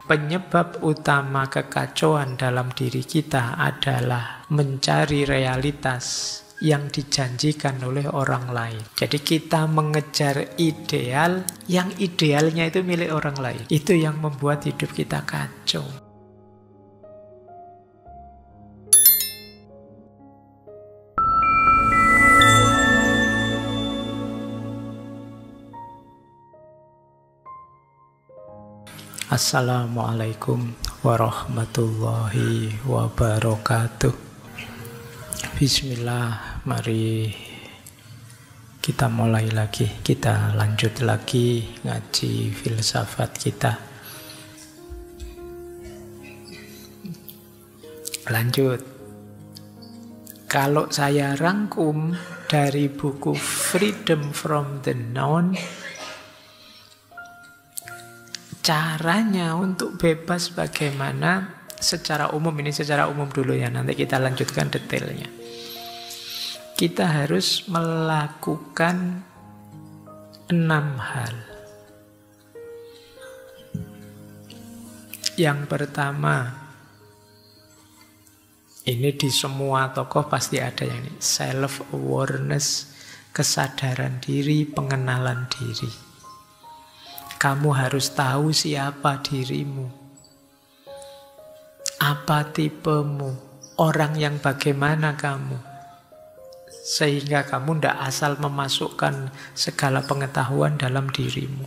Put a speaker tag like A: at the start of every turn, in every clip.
A: Penyebab utama kekacauan dalam diri kita adalah mencari realitas yang dijanjikan oleh orang lain. Jadi kita mengejar ideal, yang idealnya itu milik orang lain. Itu yang membuat hidup kita kacau. Assalamualaikum warahmatullahi wabarakatuh. Bismillah, mari kita mulai lagi. Kita lanjut lagi ngaji filsafat kita. Lanjut. Kalau saya rangkum dari buku Freedom from the Known, caranya untuk bebas bagaimana secara umum, ini secara umum dulu ya, nanti kita lanjutkan detailnya. Kita harus melakukan 6 hal. Yang pertama, ini di semua tokoh pasti ada yang ini, self-awareness, kesadaran diri, pengenalan diri. Kamu harus tahu siapa dirimu, apa tipemu, orang yang bagaimana kamu, sehingga kamu tidak asal memasukkan segala pengetahuan dalam dirimu.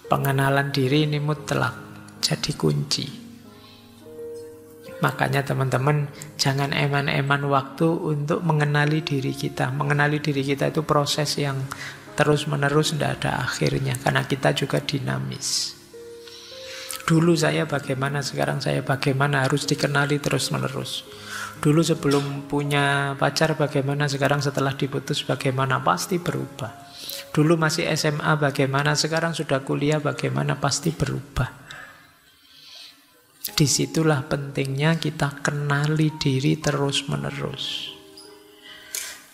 A: Pengenalan diri ini mutlak, jadi kunci. Makanya teman-teman jangan eman-eman waktu untuk mengenali diri kita. Mengenali diri kita itu proses yang terus-menerus, tidak ada akhirnya, karena kita juga dinamis. Dulu saya bagaimana, sekarang saya bagaimana, harus dikenali terus-menerus. Dulu sebelum punya pacar bagaimana, sekarang setelah diputus bagaimana, pasti berubah. Dulu masih SMA bagaimana, sekarang sudah kuliah bagaimana, pasti berubah. Disitulah pentingnya kita kenali diri terus-menerus.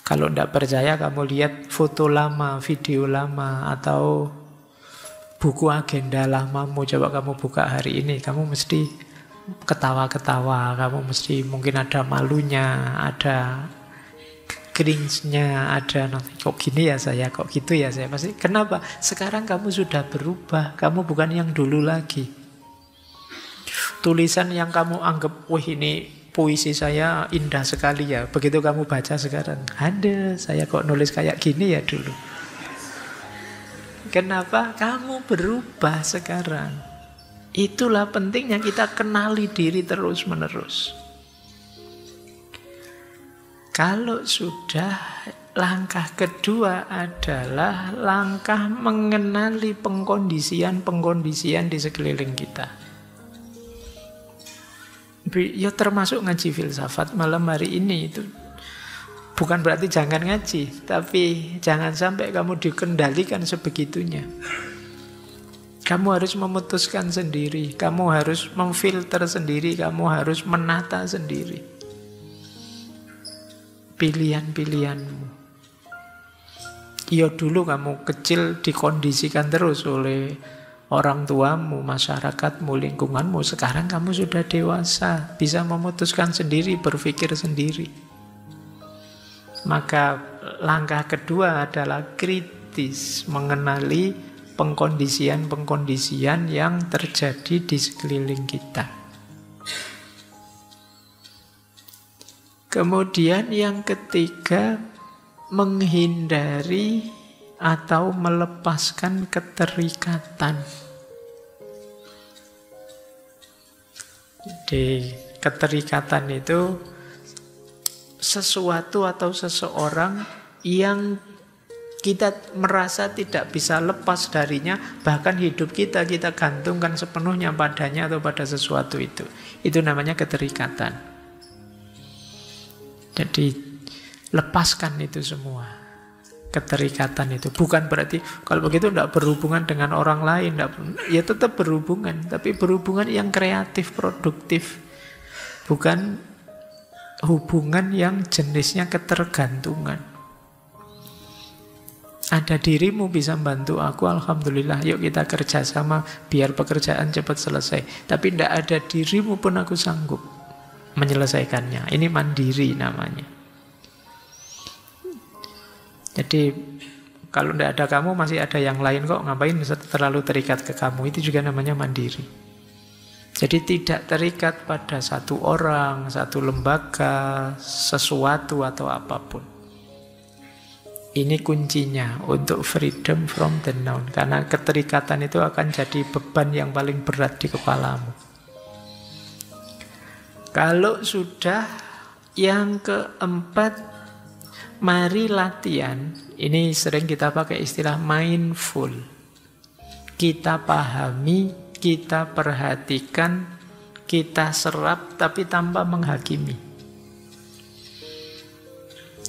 A: Kalau tidak percaya, kamu lihat foto lama, video lama, atau buku agenda lamamu. Coba kamu buka hari ini, kamu mesti ketawa-ketawa, kamu mesti mungkin ada malunya, ada cringe-nya, ada kok gini ya saya, kok gitu ya saya. Pasti kenapa? Sekarang kamu sudah berubah, kamu bukan yang dulu lagi. Tulisan yang kamu anggap, wah ini puisi saya indah sekali ya, begitu kamu baca sekarang, ada saya kok nulis kayak gini ya dulu. Kenapa? Kamu berubah sekarang. Itulah pentingnya kita kenali diri terus-menerus. Kalau sudah, langkah kedua adalah langkah mengenali pengkondisian-pengkondisian di sekeliling kita. Ya termasuk ngaji filsafat malam hari ini itu. Bukan berarti jangan ngaji, tapi jangan sampai kamu dikendalikan sebegitunya. Kamu harus memutuskan sendiri, kamu harus memfilter sendiri, kamu harus menata sendiri pilihan-pilihanmu. Ya dulu kamu kecil dikondisikan terus oleh orang tuamu, masyarakatmu, lingkunganmu. Sekarang kamu sudah dewasa, bisa memutuskan sendiri, berpikir sendiri. Maka langkah kedua adalah kritis, mengenali pengkondisian-pengkondisian yang terjadi di sekeliling kita. Kemudian yang ketiga, menghindari atau melepaskan keterikatan. Di keterikatan itu sesuatu atau seseorang yang kita merasa tidak bisa lepas darinya, bahkan hidup kita gantungkan sepenuhnya padanya atau pada sesuatu itu. Itu namanya keterikatan. Jadi lepaskan itu semua. Keterikatan itu bukan berarti kalau begitu tidak berhubungan dengan orang lain, ya tetap berhubungan, tapi berhubungan yang kreatif, produktif, bukan hubungan yang jenisnya ketergantungan. Ada dirimu bisa membantu aku, alhamdulillah, yuk kita kerjasama biar pekerjaan cepat selesai. Tapi tidak ada dirimu pun aku sanggup menyelesaikannya. Ini mandiri namanya. Jadi kalau tidak ada kamu masih ada yang lain kok, ngapain terlalu terikat ke kamu. Itu juga namanya mandiri. Jadi tidak terikat pada satu orang, satu lembaga, sesuatu atau apapun. Ini kuncinya untuk freedom from the known. Karena keterikatan itu akan jadi beban yang paling berat di kepalamu. Kalau sudah yang keempat, mari latihan. Ini sering kita pakai istilah mindful. Kita pahami, kita perhatikan, kita serap, tapi tanpa menghakimi.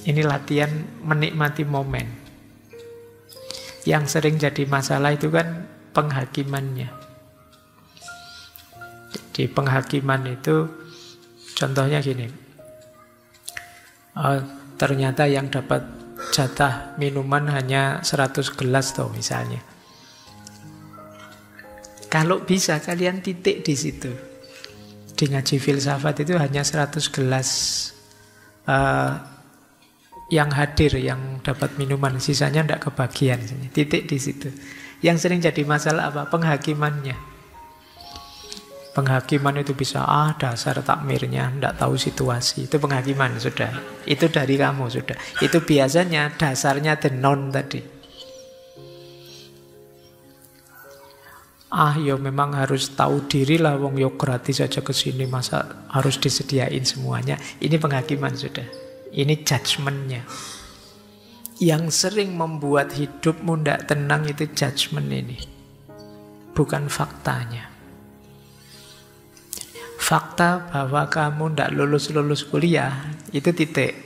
A: Ini latihan menikmati momen. Yang sering jadi masalah itu kan penghakimannya. Jadi penghakiman itu contohnya gini. Ternyata yang dapat jatah minuman hanya 100 gelas toh misalnya. Kalau bisa kalian titik di situ. Di ngaji filsafat itu hanya 100 gelas yang hadir, yang dapat minuman, sisanya tidak kebagian. Titik di situ. Yang sering jadi masalah apa? Penghakimannya. Penghakiman itu bisa, dasar takmirnya, tidak tahu situasi. Itu penghakiman sudah. Itu dari kamu sudah. Itu biasanya dasarnya the known tadi. Ya memang harus tahu diri lah, wong yo gratis aja ke sini, masa harus disediain semuanya. Ini penghakiman sudah. Ini judgment-nya. Yang sering membuat hidupmu tidak tenang itu judgment ini. Bukan faktanya. Fakta bahwa kamu tidak lulus-lulus kuliah, itu titik.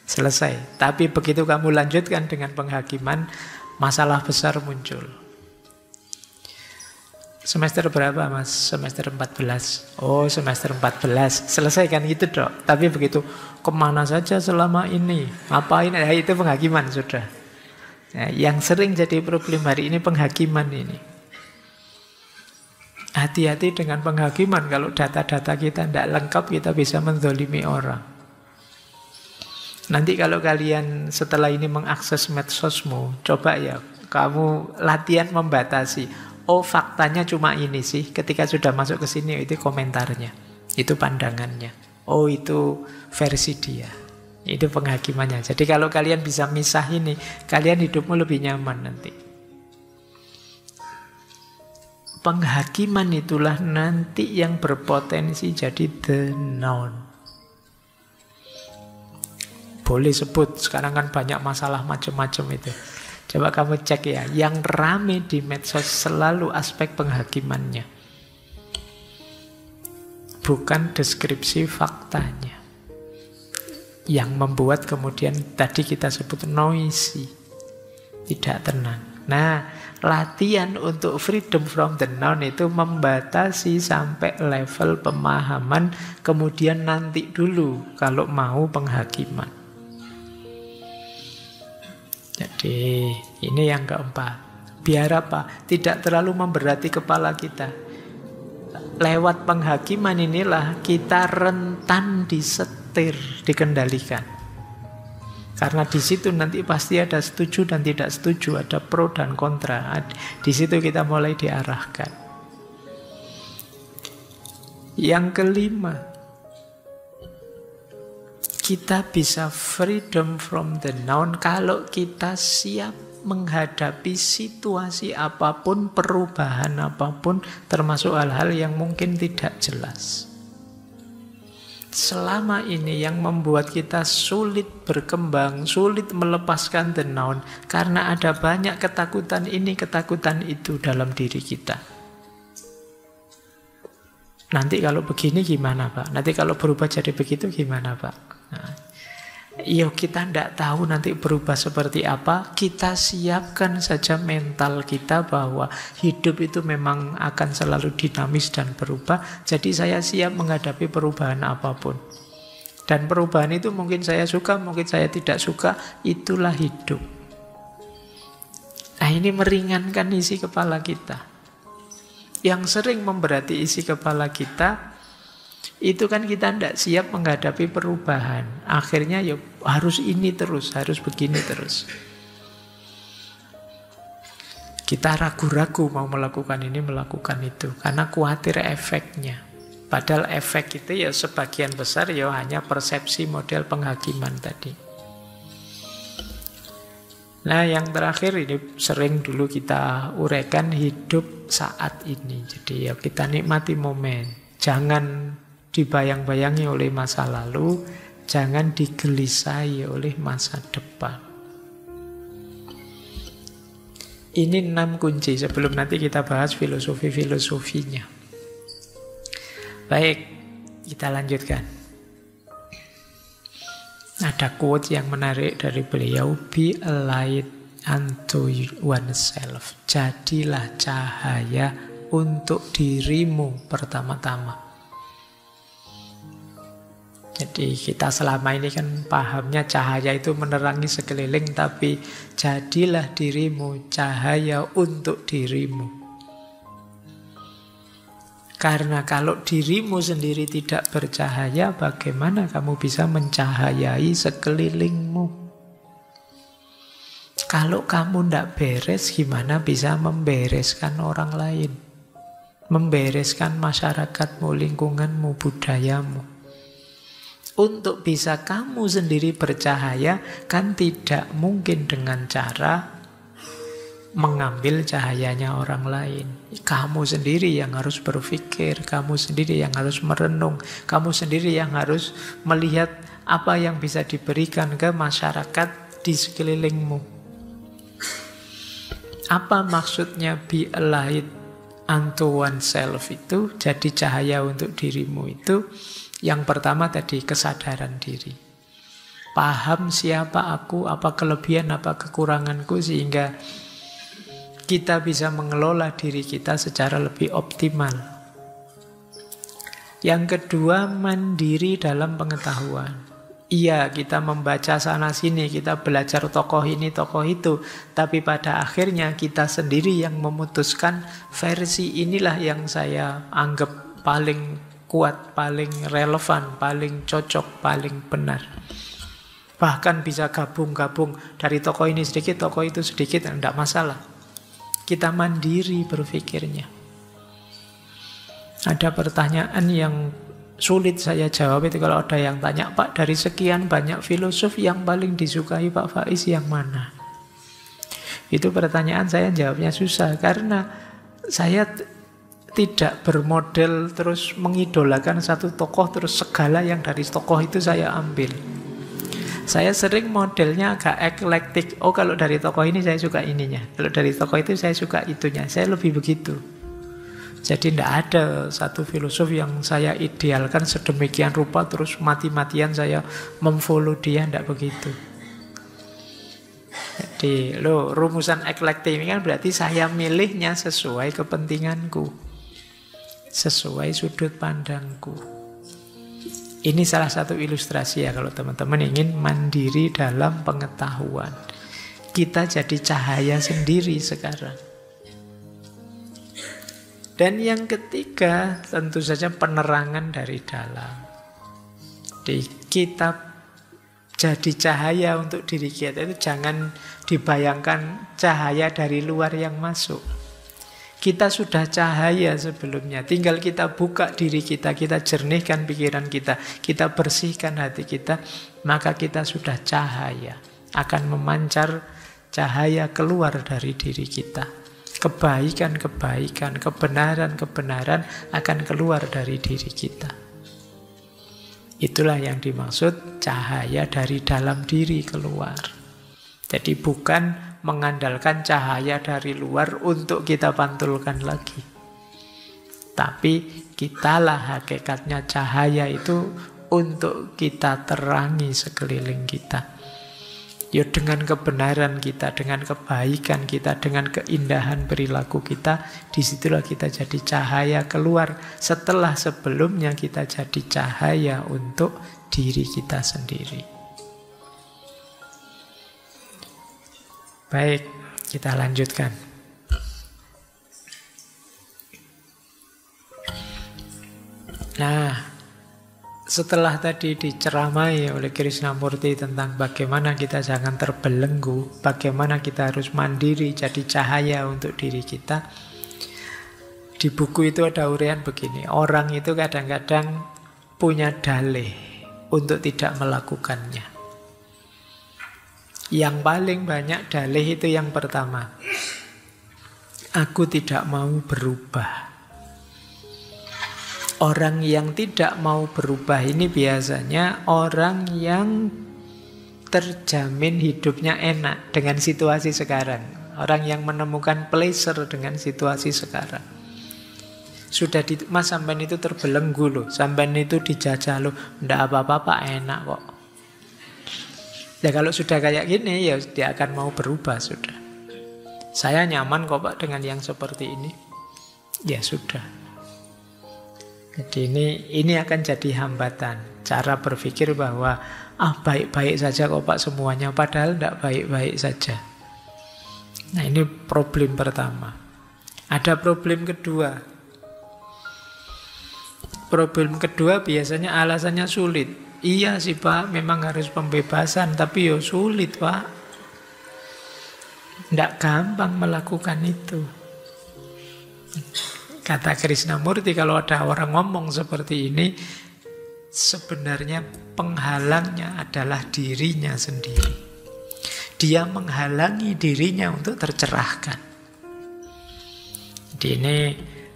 A: Selesai. Tapi begitu kamu lanjutkan dengan penghakiman, masalah besar muncul. Semester berapa mas? Semester 14. Oh semester 14. Selesaikan itu dok. Tapi begitu kemana saja selama ini? Ngapain? Itu penghakiman sudah. Nah, yang sering jadi problem hari ini penghakiman ini. Hati-hati dengan penghakiman. Kalau data-data kita tidak lengkap, kita bisa menzalimi orang. Nanti kalau kalian setelah ini mengakses medsosmu, coba ya kamu latihan membatasi. Oh faktanya cuma ini sih. Ketika sudah masuk ke sini itu komentarnya, itu pandangannya. Oh itu versi dia. Itu penghakimannya. Jadi kalau kalian bisa misah ini, kalian hidupmu lebih nyaman nanti. Penghakiman itulah nanti yang berpotensi jadi the known. Boleh sebut, sekarang kan banyak masalah macam-macam itu. Coba kamu cek ya, yang rame di medsos selalu aspek penghakimannya. Bukan deskripsi faktanya. Yang membuat kemudian tadi kita sebut noisy. Tidak tenang. Nah, latihan untuk freedom from the known itu membatasi sampai level pemahaman, kemudian nanti dulu kalau mau penghakiman. Jadi ini yang keempat. Biar apa? Tidak terlalu memberati kepala kita. Lewat penghakiman inilah kita rentan disetir, dikendalikan. Karena di situ nanti pasti ada setuju dan tidak setuju, ada pro dan kontra. Di situ kita mulai diarahkan. Yang kelima, kita bisa freedom from the known kalau kita siap menghadapi situasi apapun, perubahan apapun, termasuk hal-hal yang mungkin tidak jelas. Selama ini yang membuat kita sulit berkembang, sulit melepaskan the known, karena ada banyak ketakutan ini, ketakutan itu dalam diri kita. Nanti kalau begini gimana Pak? Nanti kalau berubah jadi begitu gimana Pak? Nah, kita tidak tahu nanti berubah seperti apa. Kita siapkan saja mental kita bahwa hidup itu memang akan selalu dinamis dan berubah. Jadi saya siap menghadapi perubahan apapun. Dan perubahan itu mungkin saya suka, mungkin saya tidak suka. Itulah hidup. Nah, ini meringankan isi kepala kita. Yang sering memberati isi kepala kita, itu kan kita tidak siap menghadapi perubahan. Akhirnya ya harus ini terus, harus begini terus. Kita ragu-ragu mau melakukan ini, melakukan itu. Karena khawatir efeknya. Padahal efek itu ya sebagian besar ya hanya persepsi model penghakiman tadi. Nah, yang terakhir ini sering dulu kita uraikan, hidup saat ini. Jadi ya kita nikmati momen. Jangan dibayang-bayangi oleh masa lalu, jangan digelisahi oleh masa depan. Ini 6 kunci sebelum nanti kita bahas filosofi-filosofinya. Baik, kita lanjutkan. Ada quote yang menarik dari beliau, be a light unto oneself. Jadilah cahaya untuk dirimu pertama-tama. Jadi kita selama ini kan pahamnya cahaya itu menerangi sekeliling, tapi jadilah dirimu cahaya untuk dirimu. Karena kalau dirimu sendiri tidak bercahaya, bagaimana kamu bisa mencahayai sekelilingmu? Kalau kamu tidak beres, gimana bisa membereskan orang lain? Membereskan masyarakatmu, lingkunganmu, budayamu. Untuk bisa kamu sendiri bercahaya, kan tidak mungkin dengan cara mengambil cahayanya orang lain. Kamu sendiri yang harus berpikir, kamu sendiri yang harus merenung, kamu sendiri yang harus melihat apa yang bisa diberikan ke masyarakat di sekelilingmu. Apa maksudnya be a light unto oneself itu, jadi cahaya untuk dirimu itu? Yang pertama tadi, kesadaran diri. Paham siapa aku, apa kelebihan, apa kekuranganku, sehingga kita bisa mengelola diri kita secara lebih optimal. Yang kedua, mandiri dalam pengetahuan. Iya, kita membaca sana-sini, kita belajar tokoh ini, tokoh itu. Tapi pada akhirnya kita sendiri yang memutuskan versi inilah yang saya anggap paling kuat, paling relevan, paling cocok, paling benar. Bahkan bisa gabung-gabung dari tokoh ini sedikit, tokoh itu sedikit, tidak masalah. Kita mandiri berpikirnya. Ada pertanyaan yang sulit saya jawab itu kalau ada yang tanya, Pak, dari sekian banyak filosof yang paling disukai Pak Faiz yang mana? Itu pertanyaan saya jawabnya susah, karena saya tidak bermodel terus mengidolakan satu tokoh terus segala yang dari tokoh itu saya ambil. Saya sering modelnya agak eklektik. Oh, kalau dari tokoh ini saya suka ininya, kalau dari tokoh itu saya suka itunya. Saya lebih begitu. Jadi tidak ada satu filosof yang saya idealkan sedemikian rupa terus mati-matian saya memfollow dia, tidak begitu. Jadi rumusan eklektik ini kan berarti saya milihnya sesuai kepentinganku, sesuai sudut pandangku. Ini salah satu ilustrasi ya kalau teman-teman ingin mandiri dalam pengetahuan. Kita jadi cahaya sendiri sekarang. Dan yang ketiga tentu saja penerangan dari dalam. Jadi kita jadi cahaya untuk diri kita itu jangan dibayangkan cahaya dari luar yang masuk. Kita sudah cahaya sebelumnya, tinggal kita buka diri kita jernihkan pikiran kita bersihkan hati kita, maka kita sudah cahaya. Akan memancar cahaya keluar dari diri kita. Kebaikan-kebaikan, kebenaran-kebenaran akan keluar dari diri kita. Itulah yang dimaksud cahaya dari dalam diri keluar. Jadi bukan mengandalkan cahaya dari luar untuk kita pantulkan lagi. Tapi kitalah hakikatnya cahaya itu untuk kita terangi sekeliling kita. Ya dengan kebenaran kita, dengan kebaikan kita, dengan keindahan perilaku kita, disitulah kita jadi cahaya keluar setelah sebelumnya kita jadi cahaya untuk diri kita sendiri. Baik, Kita lanjutkan. Nah, setelah tadi diceramai oleh Krishnamurti tentang bagaimana kita jangan terbelenggu, bagaimana kita harus mandiri, jadi cahaya untuk diri kita, di buku itu ada uraian begini, orang itu kadang-kadang punya dalih untuk tidak melakukannya. Yang paling banyak dalih itu yang pertama, aku tidak mau berubah. Orang yang tidak mau berubah ini biasanya orang yang terjamin hidupnya enak dengan situasi sekarang. Orang yang menemukan pleasure dengan situasi sekarang. Sudah mas sampean itu terbelenggu loh, sampean itu dijajah loh, ndak apa-apa enak kok. Ya kalau sudah kayak gini ya dia akan mau berubah sudah. Saya nyaman kok Pak dengan yang seperti ini. Ya sudah. Jadi ini akan jadi hambatan. Cara berpikir bahwa baik-baik saja kok Pak semuanya, padahal tidak baik-baik saja. Nah ini problem pertama. Ada problem kedua. Problem kedua biasanya alasannya sulit. Iya sih Pak, memang harus pembebasan, tapi yo sulit Pak. Tidak gampang melakukan itu. Kata Krishnamurti, kalau ada orang ngomong seperti ini, sebenarnya penghalangnya adalah dirinya sendiri. Dia menghalangi dirinya untuk tercerahkan. Jadi ini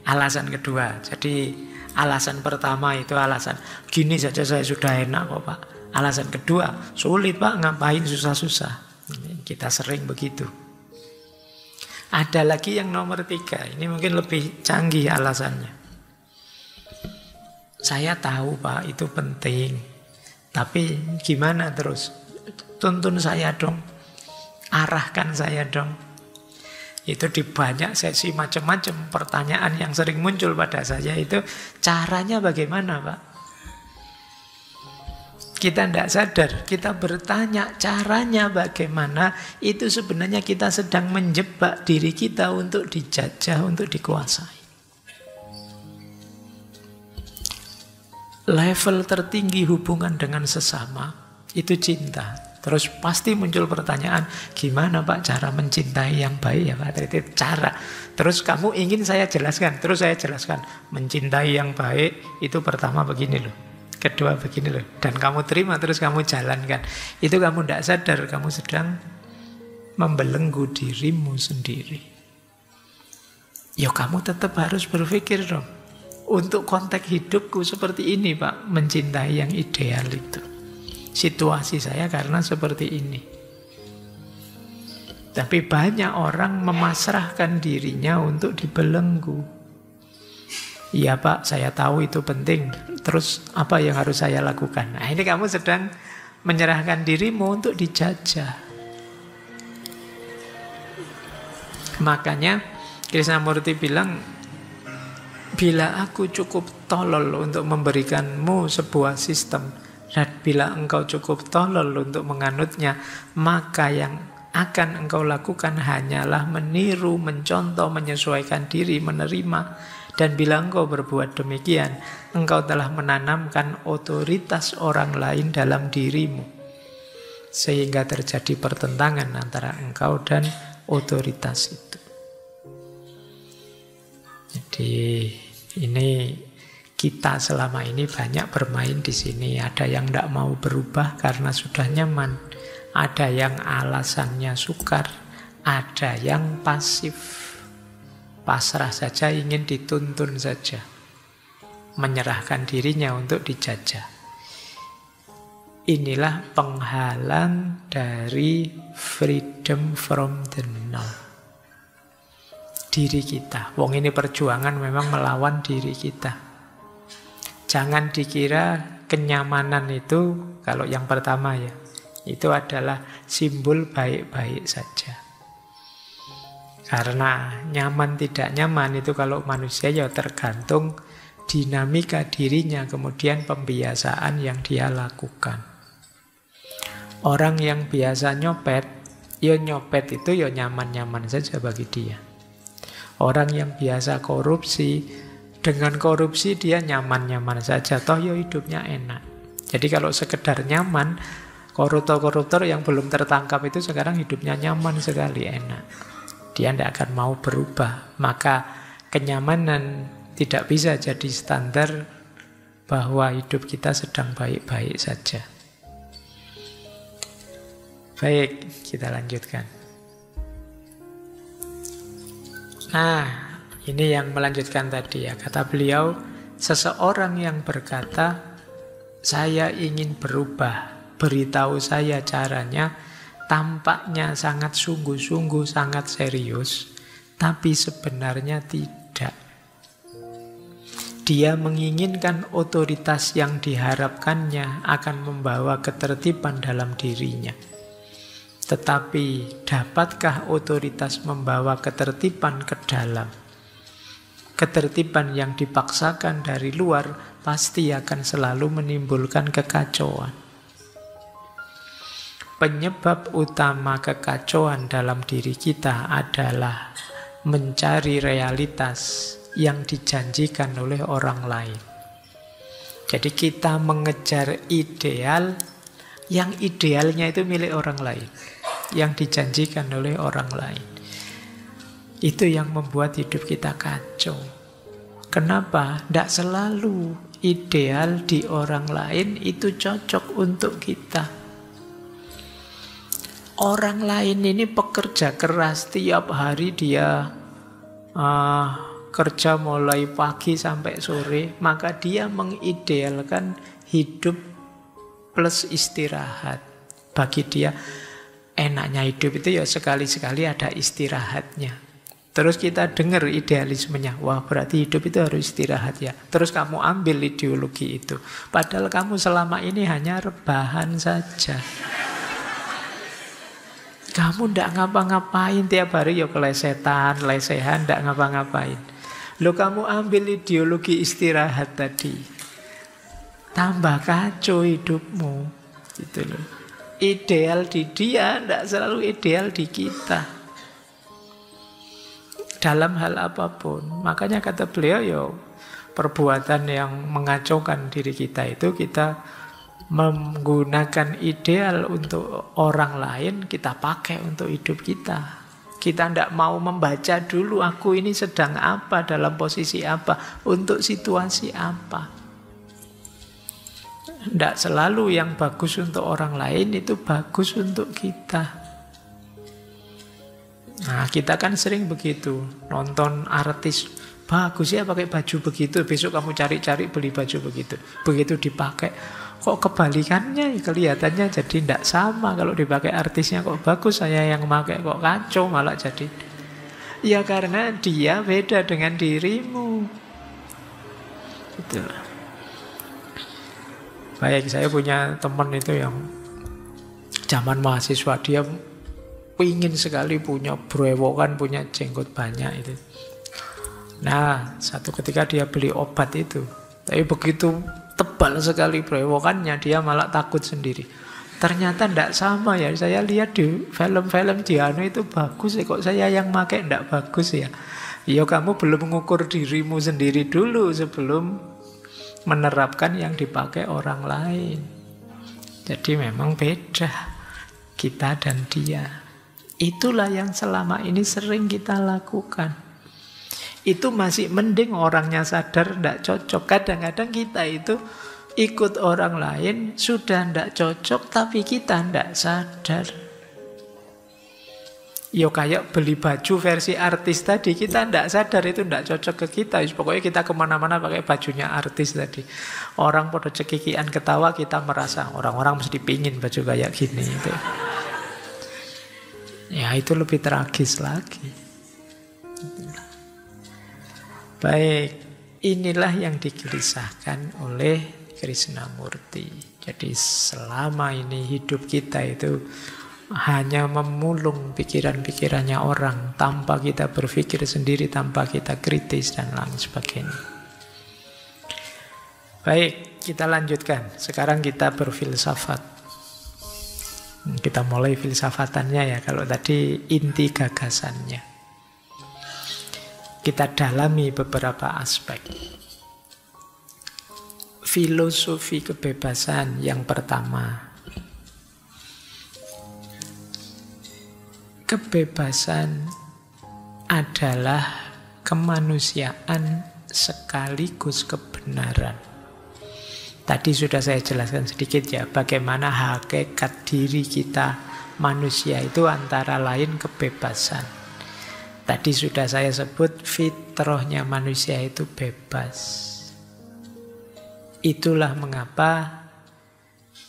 A: alasan kedua. Jadi alasan pertama itu alasan, gini saja saya sudah enak kok Pak. Alasan kedua, sulit Pak, ngapain susah-susah. Kita sering begitu. Ada lagi yang nomor 3, ini mungkin lebih canggih alasannya. Saya tahu Pak, itu penting. Tapi gimana terus? Tuntun saya dong. Arahkan saya dong. Itu di banyak sesi macam-macam pertanyaan yang sering muncul pada saya itu, caranya bagaimana Pak? Kita tidak sadar, kita bertanya caranya bagaimana, itu sebenarnya kita sedang menjebak diri kita untuk dijajah, untuk dikuasai. Level tertinggi hubungan dengan sesama itu cinta. Terus pasti muncul pertanyaan, gimana Pak cara mencintai yang baik ya Pak? Itu cara. Terus kamu ingin saya jelaskan, terus saya jelaskan. Mencintai yang baik itu pertama begini loh. Kedua begini loh. Dan kamu terima terus kamu jalankan. Itu kamu tidak sadar, kamu sedang membelenggu dirimu sendiri. Ya kamu tetap harus berpikir dong. Untuk konteks hidupku seperti ini Pak, mencintai yang ideal itu. Situasi saya karena seperti ini. Tapi banyak orang memasrahkan dirinya untuk dibelenggu. Iya Pak, saya tahu itu penting. Terus apa yang harus saya lakukan? Nah ini kamu sedang menyerahkan dirimu untuk dijajah. Makanya Krishnamurti bilang, bila aku cukup tolol untuk memberikanmu sebuah sistem, dan bila engkau cukup tolol untuk menganutnya, maka yang akan engkau lakukan hanyalah meniru, mencontoh, menyesuaikan diri, menerima. Dan bila engkau berbuat demikian, engkau telah menanamkan otoritas orang lain dalam dirimu. Sehingga terjadi pertentangan antara engkau dan otoritas itu. Jadi ini kita selama ini banyak bermain di sini. Ada yang tidak mau berubah karena sudah nyaman. Ada yang alasannya sukar. Ada yang pasif. Pasrah saja, ingin dituntun saja. Menyerahkan dirinya untuk dijajah. Inilah penghalang dari freedom from the now. Diri kita. Wong ini perjuangan memang melawan diri kita. Jangan dikira kenyamanan itu, kalau yang pertama ya, itu adalah simbol baik-baik saja. Karena nyaman tidak nyaman itu kalau manusia ya tergantung dinamika dirinya, kemudian pembiasaan yang dia lakukan. Orang yang biasa nyopet Ya nyopet itu ya nyaman-nyaman saja bagi dia. Orang yang biasa korupsi, dengan korupsi dia nyaman-nyaman saja, toh ya hidupnya enak. Jadi kalau sekedar nyaman, koruptor-koruptor yang belum tertangkap itu sekarang hidupnya nyaman sekali, enak. Dia tidak akan mau berubah. Maka kenyamanan tidak bisa jadi standar bahwa hidup kita sedang baik-baik saja. Baik, kita lanjutkan. Nah, ini yang melanjutkan tadi ya. Kata beliau, seseorang yang berkata, saya ingin berubah, beritahu saya caranya, tampaknya sangat sungguh-sungguh, sangat serius, tapi sebenarnya tidak. Dia menginginkan otoritas yang diharapkannya akan membawa ketertiban dalam dirinya. Tetapi dapatkah otoritas membawa ketertiban ke dalam? Ketertiban yang dipaksakan dari luar pasti akan selalu menimbulkan kekacauan. Penyebab utama kekacauan dalam diri kita adalah mencari realitas yang dijanjikan oleh orang lain. Jadi kita mengejar ideal, yang idealnya itu milik orang lain, yang dijanjikan oleh orang lain. Itu yang membuat hidup kita kacau. Kenapa? Tidak selalu ideal di orang lain itu cocok untuk kita. Orang lain ini pekerja keras, tiap hari dia kerja mulai pagi sampai sore, maka dia mengidealkan hidup plus istirahat. Bagi dia enaknya hidup itu ya sekali-sekali ada istirahatnya. Terus kita dengar idealismenya, wah berarti hidup itu harus istirahat ya. Terus kamu ambil ideologi itu, padahal kamu selama ini hanya rebahan saja. Kamu ndak ngapa-ngapain, tiap hari ya kelesetan, lesehan, ndak ngapa-ngapain. Lo kamu ambil ideologi istirahat tadi, tambah kacau hidupmu, gitu loh. Ideal di dia ndak selalu ideal di kita. Dalam hal apapun. Makanya kata beliau, ya perbuatan yang mengacaukan diri kita itu kita menggunakan ideal untuk orang lain, kita pakai untuk hidup kita. Kita tidak mau membaca dulu aku ini sedang apa, dalam posisi apa, untuk situasi apa. Tidak selalu yang bagus untuk orang lain itu bagus untuk kita. Nah, kita kan sering begitu, nonton artis bagus ya pakai baju begitu, besok kamu cari-cari beli baju begitu. Begitu dipakai, kok kebalikannya, kelihatannya jadi tidak sama. Kalau dipakai artisnya kok bagus, saya yang pakai kok kacau malah jadi. Ya karena dia beda dengan dirimu. Itulah. Baik, saya punya teman itu yang zaman mahasiswa, dia pingin sekali punya brewokan, punya jenggot banyak itu. Nah, satu ketika dia beli obat itu, tapi begitu tebal sekali brewokannya, dia malah takut sendiri. Ternyata tidak sama ya, saya lihat di film-film Jiano itu bagus ya, kok saya yang pakai tidak bagus ya. Ya kamu belum mengukur dirimu sendiri dulu sebelum menerapkan yang dipakai orang lain. Jadi memang beda kita dan dia. Itulah yang selama ini sering kita lakukan. Itu masih mending orangnya sadar tidak cocok. Kadang-kadang kita itu ikut orang lain, sudah tidak cocok, tapi kita tidak sadar. Yo kayak beli baju versi artis tadi, kita tidak sadar itu tidak cocok ke kita. Pokoknya kita kemana-mana pakai bajunya artis tadi. Orang pada cekikian ketawa, kita merasa orang-orang mesti pingin baju kayak gini itu. Ya itu lebih tragis lagi. Baik, inilah yang digelisahkan oleh Krishnamurti. Jadi selama ini hidup kita itu hanya memulung pikiran-pikirannya orang, tanpa kita berpikir sendiri, tanpa kita kritis dan lain sebagainya. Baik, kita lanjutkan. Sekarang kita berfilsafat. Kita mulai filsafatannya ya, kalau tadi inti gagasannya. Kita dalami beberapa aspek. Filosofi kebebasan yang pertama. Kebebasan adalah kemanusiaan sekaligus kebenaran. Tadi sudah saya jelaskan sedikit ya, bagaimana hakikat diri kita manusia itu antara lain kebebasan. Tadi sudah saya sebut fitrahnya manusia itu bebas. Itulah mengapa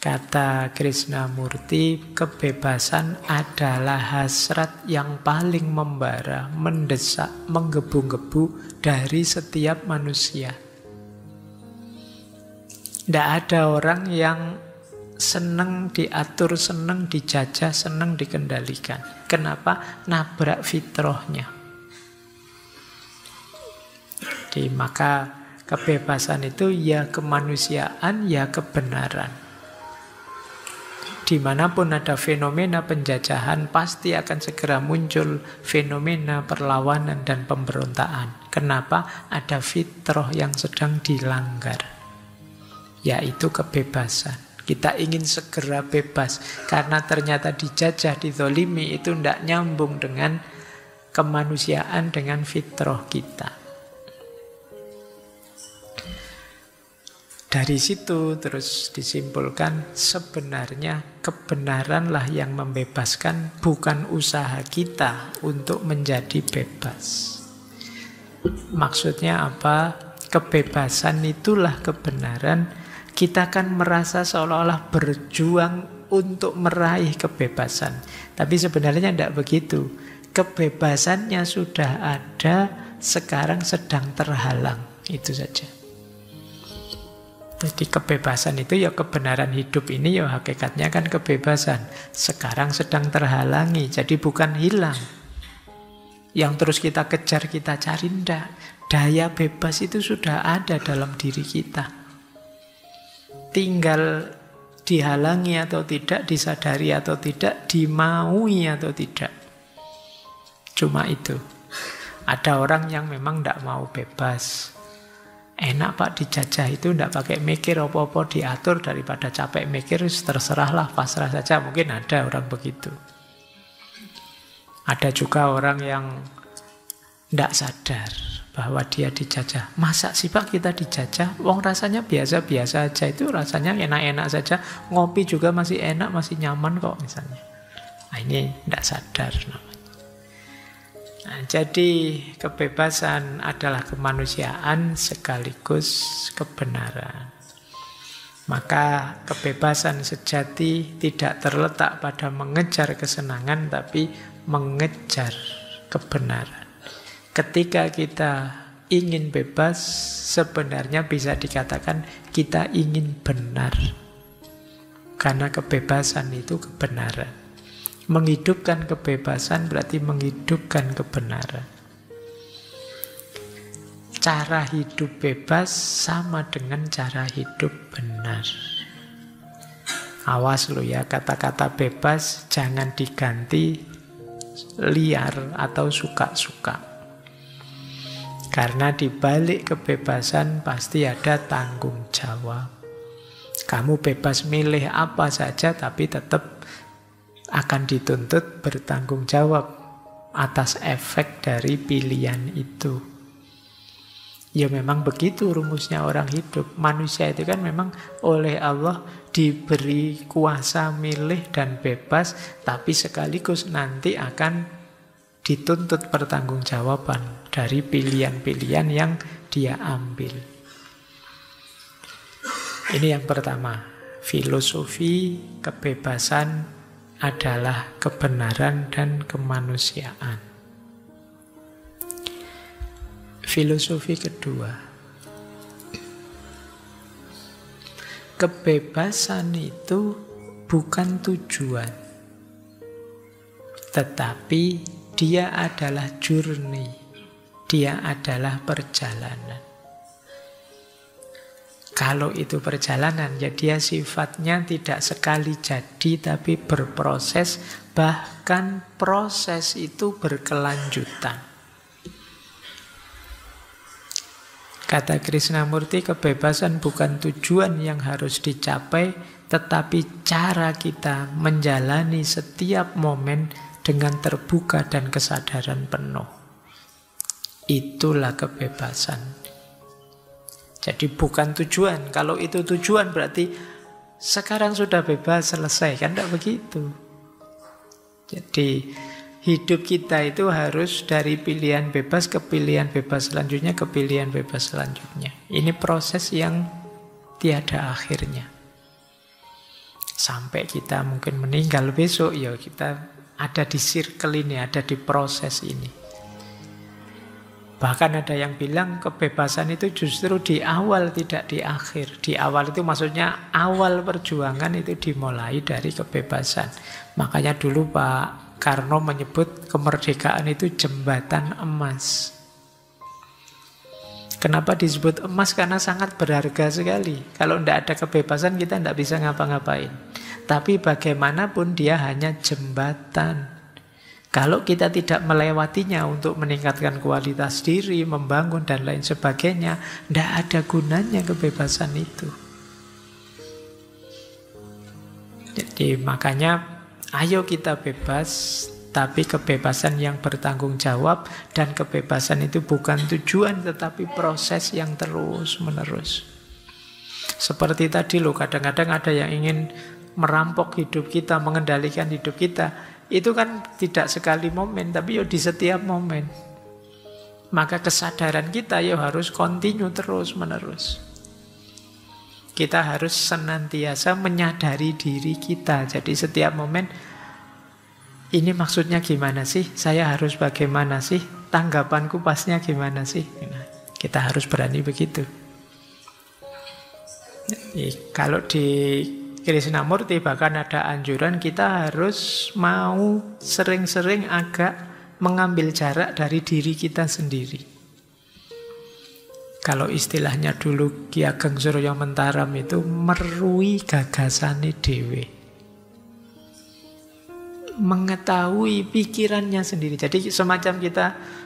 A: kata Krishnamurti, kebebasan adalah hasrat yang paling membara, mendesak, menggebu-gebu dari setiap manusia. Tidak ada orang yang senang diatur, senang dijajah, senang dikendalikan. Kenapa? Nabrak fitrahnya. Jadi maka kebebasan itu ya kemanusiaan, ya kebenaran. Dimanapun ada fenomena penjajahan, pasti akan segera muncul fenomena perlawanan dan pemberontakan. Kenapa? Ada fitrah yang sedang dilanggar, yaitu kebebasan. Kita ingin segera bebas, karena ternyata dijajah, dizolimi, itu tidak nyambung dengan kemanusiaan, dengan fitrah kita. Dari situ terus disimpulkan, sebenarnya kebenaranlah yang membebaskan, bukan usaha kita untuk menjadi bebas. Maksudnya apa? Kebebasan itulah kebenaran. Kita kan merasa seolah-olah berjuang untuk meraih kebebasan. Tapi sebenarnya tidak begitu. Kebebasannya sudah ada, sekarang sedang terhalang. Itu saja. Jadi kebebasan itu ya kebenaran hidup ini ya hakikatnya kan kebebasan. Sekarang sedang terhalangi, jadi bukan hilang. Yang terus kita kejar, kita cari, ndak. Daya bebas itu sudah ada dalam diri kita. Tinggal dihalangi atau tidak, disadari atau tidak, dimaui atau tidak. Cuma itu. Ada orang yang memang ndak mau bebas. Enak Pak dijajah itu tidak pakai mikir apa-apa, diatur daripada capek mikir, terserahlah, pasrah saja. Mungkin ada orang begitu. Ada juga orang yang tidak sadar bahwa dia dijajah. Masa sih Pak kita dijajah? Wong rasanya biasa-biasa aja, itu rasanya enak-enak saja. Ngopi juga masih enak, masih nyaman kok misalnya. Nah, ini tidak sadar namanya. Nah, jadi kebebasan adalah kemanusiaan sekaligus kebenaran. Maka kebebasan sejati tidak terletak pada mengejar kesenangan, tapi mengejar kebenaran. Ketika kita ingin bebas, sebenarnya bisa dikatakan kita ingin benar. Karena kebebasan itu kebenaran. Menghidupkan kebebasan berarti menghidupkan kebenaran. Cara hidup bebas sama dengan cara hidup benar. Awas lo ya, kata-kata bebas jangan diganti liar atau suka-suka. Karena di balik kebebasan pasti ada tanggung jawab. Kamu bebas milih apa saja, tapi tetap akan dituntut bertanggung jawab atas efek dari pilihan itu. Ya memang begitu rumusnya orang hidup. Manusia itu kan memang oleh Allah diberi kuasa milih dan bebas, tapi sekaligus nanti akan dituntut pertanggungjawaban dari pilihan-pilihan yang dia ambil. Ini yang pertama, filosofi kebebasan adalah kebenaran dan kemanusiaan. Filosofi kedua, kebebasan itu bukan tujuan, tetapi dia adalah journey, dia adalah perjalanan. Kalau itu perjalanan, ya dia sifatnya tidak sekali jadi, tapi berproses, bahkan proses itu berkelanjutan. Kata Krishnamurti, kebebasan bukan tujuan yang harus dicapai, tetapi cara kita menjalani setiap momen dengan terbuka dan kesadaran penuh. Itulah kebebasan. Jadi bukan tujuan. Kalau itu tujuan berarti sekarang sudah bebas, selesai. Kan tidak begitu. Jadi hidup kita itu harus dari pilihan bebas ke pilihan bebas selanjutnya, ke pilihan bebas selanjutnya. Ini proses yang tiada akhirnya. Sampai kita mungkin meninggal besok, ya kita ada di circle ini, ada di proses ini. Bahkan ada yang bilang kebebasan itu justru di awal, tidak di akhir. Di awal itu maksudnya awal perjuangan itu dimulai dari kebebasan. Makanya dulu Pak Karno menyebut kemerdekaan itu jembatan emas. Kenapa disebut emas? Karena sangat berharga sekali. Kalau tidak ada kebebasan kita tidak bisa ngapa-ngapain. Tapi bagaimanapun dia hanya jembatan. Kalau kita tidak melewatinya untuk meningkatkan kualitas diri, membangun dan lain sebagainya, tidak ada gunanya kebebasan itu. Jadi makanya ayo kita bebas, tapi kebebasan yang bertanggung jawab, dan kebebasan itu bukan tujuan tetapi proses yang terus menerus. Seperti tadi loh, kadang-kadang ada yang ingin merampok hidup kita, mengendalikan hidup kita. Itu kan tidak sekali momen, tapi di setiap momen. Maka kesadaran kita harus continue terus menerus. Kita harus senantiasa menyadari diri kita. Jadi setiap momen, ini maksudnya gimana sih? Saya harus bagaimana sih? Tanggapanku pasnya gimana sih? Nah, kita harus berani begitu. Kalau di Krishnamurti bahkan ada anjuran kita harus mau sering-sering agak mengambil jarak dari diri kita sendiri. Kalau istilahnya dulu Ki Ageng Surya Mentaram itu merui gagasane dhewe. Mengetahui pikirannya sendiri. Jadi semacam kita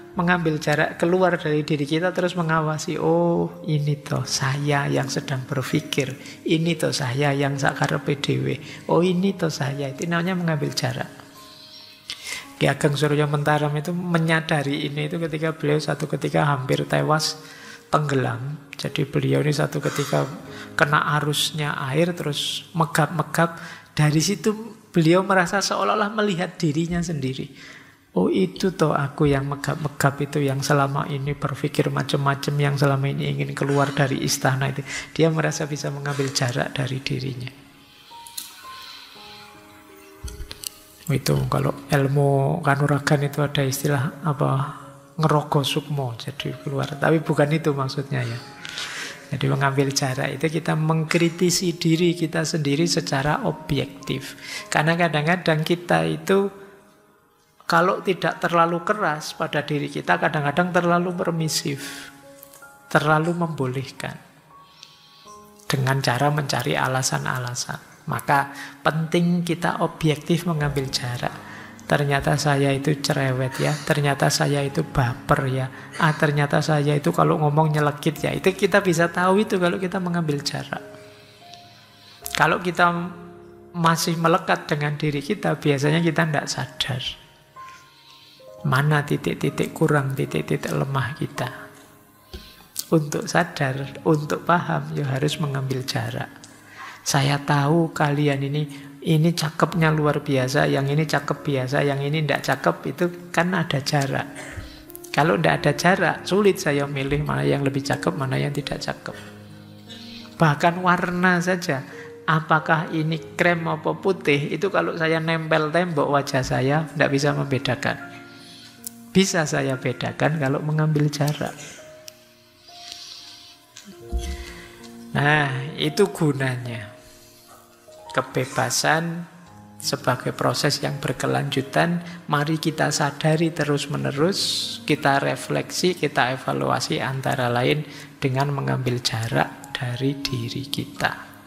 A: mengambil jarak keluar dari diri kita, terus mengawasi, oh ini toh saya yang sedang berpikir, ini toh saya yang sakarepe dhewe, oh ini toh saya. Itu namanya mengambil jarak. Ki Ageng Surya Mentaram itu menyadari ini itu ketika beliau satu ketika hampir tewas tenggelam. Jadi beliau ini satu ketika kena arusnya air terus megap-megap. Dari situ beliau merasa seolah-olah melihat dirinya sendiri. Oh itu toh aku yang megap-megap itu, yang selama ini berpikir macam-macam, yang selama ini ingin keluar dari istana itu. Dia merasa bisa mengambil jarak dari dirinya. Itu kalau ilmu kanuragan itu ada istilah apa, ngerogo sukmo, jadi keluar. Tapi bukan itu maksudnya ya. Jadi mengambil jarak itu kita mengkritisi diri kita sendiri secara objektif. Karena kadang-kadang kita itu kalau tidak terlalu keras pada diri kita, kadang-kadang terlalu permisif, terlalu membolehkan, dengan cara mencari alasan-alasan. Maka penting kita objektif mengambil jarak. Ternyata saya itu cerewet ya, ternyata saya itu baper ya, ternyata saya itu kalau ngomong nyelekit ya. Itu kita bisa tahu itu kalau kita mengambil jarak. Kalau kita masih melekat dengan diri kita, biasanya kita tidak sadar mana titik-titik kurang, titik-titik lemah kita. Untuk sadar, untuk paham, harus mengambil jarak. Saya tahu kalian ini cakepnya luar biasa, yang ini cakep biasa, yang ini tidak cakep, itu kan ada jarak. Kalau tidak ada jarak, sulit saya milih mana yang lebih cakep, mana yang tidak cakep. Bahkan warna saja, apakah ini krem atau putih, itu kalau saya nempel tembok wajah saya, tidak bisa membedakan. Bisa saya bedakan kalau mengambil jarak. Nah, itu gunanya. Kebebasan sebagai proses yang berkelanjutan, mari kita sadari terus-menerus, kita refleksi, kita evaluasi antara lain dengan mengambil jarak dari diri kita.